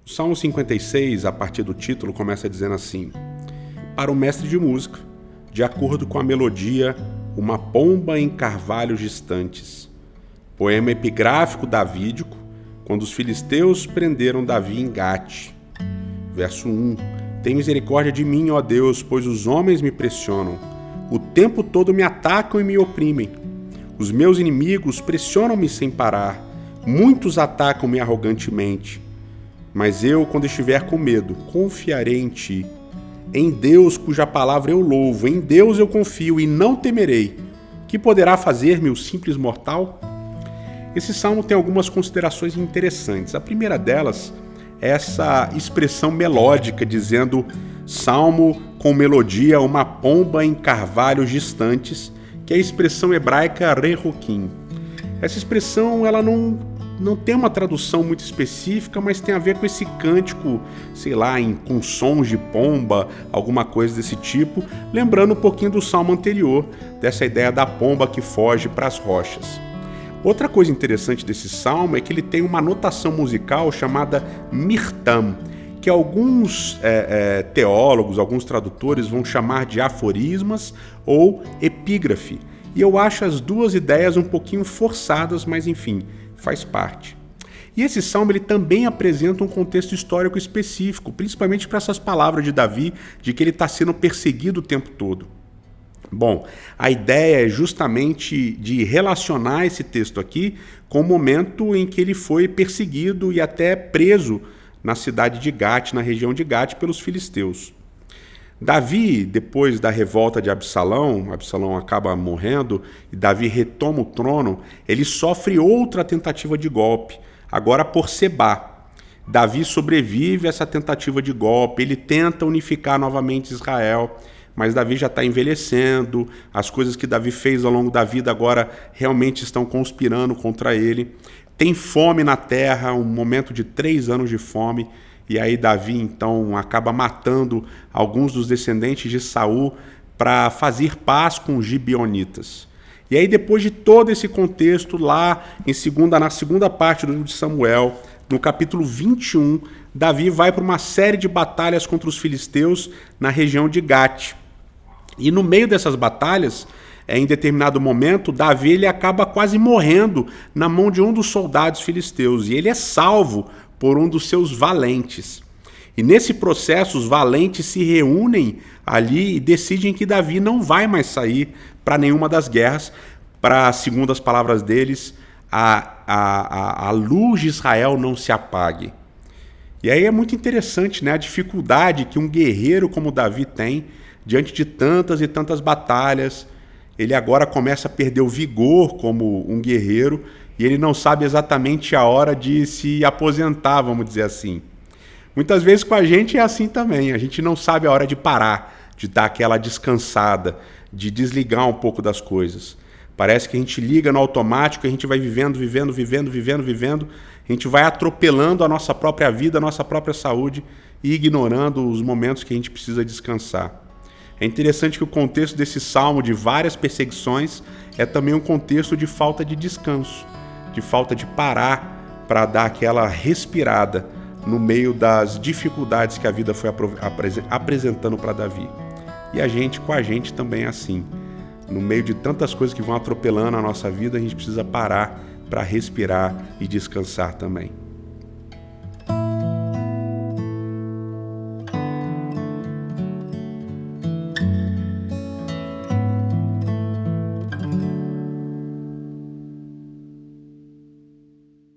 O Salmo 56, a partir do título, começa dizendo assim: para o mestre de música, de acordo com a melodia, uma pomba em carvalhos distantes. Poema epigráfico davídico, quando os filisteus prenderam Davi em Gate. Verso 1: tem misericórdia de mim, ó Deus, pois os homens me pressionam. O tempo todo me atacam e me oprimem. Os meus inimigos pressionam-me sem parar. Muitos atacam-me arrogantemente. Mas eu, quando estiver com medo, confiarei em ti. Em Deus, cuja palavra eu louvo, em Deus eu confio e não temerei. Que poderá fazer-me o simples mortal? Esse salmo tem algumas considerações interessantes. A primeira delas é essa expressão melódica, dizendo salmo com melodia, uma pomba em carvalhos distantes, que é a expressão hebraica rehukim. Essa expressão ela não tem uma tradução muito específica, mas tem a ver com esse cântico, sei lá, com sons de pomba, alguma coisa desse tipo, lembrando um pouquinho do salmo anterior, dessa ideia da pomba que foge para as rochas. Outra coisa interessante desse salmo é que ele tem uma notação musical chamada mirtam, que alguns teólogos, alguns tradutores vão chamar de aforismas ou epígrafe. E eu acho as duas ideias um pouquinho forçadas, mas enfim, faz parte. E esse salmo ele também apresenta um contexto histórico específico, principalmente para essas palavras de Davi, de que ele está sendo perseguido o tempo todo. Bom, a ideia é justamente de relacionar esse texto aqui com o momento em que ele foi perseguido e até preso na cidade de Gate, na região de Gate, pelos filisteus. Davi, depois da revolta de Absalão acaba morrendo e Davi retoma o trono, ele sofre outra tentativa de golpe, agora por Sebá. Davi sobrevive a essa tentativa de golpe, ele tenta unificar novamente Israel, mas Davi já está envelhecendo, as coisas que Davi fez ao longo da vida agora realmente estão conspirando contra ele. Tem fome na terra, um momento de 3 anos de fome, e aí Davi então acaba matando alguns dos descendentes de Saul para fazer paz com os gibeonitas. E aí depois de todo esse contexto, lá na segunda parte do livro de Samuel, no capítulo 21, Davi vai para uma série de batalhas contra os filisteus na região de Gate. E no meio dessas batalhas, em determinado momento, Davi ele acaba quase morrendo na mão de um dos soldados filisteus. E ele é salvo por um dos seus valentes. E nesse processo, os valentes se reúnem ali e decidem que Davi não vai mais sair para nenhuma das guerras, para, segundo as palavras deles, a luz de Israel não se apague. E aí é muito interessante, né, a dificuldade que um guerreiro como Davi tem diante de tantas e tantas batalhas. Ele agora começa a perder o vigor como um guerreiro e ele não sabe exatamente a hora de se aposentar, vamos dizer assim. Muitas vezes com a gente é assim também, a gente não sabe a hora de parar, de dar aquela descansada, de desligar um pouco das coisas. Parece que a gente liga no automático, a gente vai vivendo, a gente vai atropelando a nossa própria vida, a nossa própria saúde e ignorando os momentos que a gente precisa descansar. É interessante que o contexto desse salmo de várias perseguições é também um contexto de falta de descanso, de falta de parar para dar aquela respirada no meio das dificuldades que a vida foi apresentando para Davi. E com a gente também é assim. No meio de tantas coisas que vão atropelando a nossa vida, a gente precisa parar para respirar e descansar também.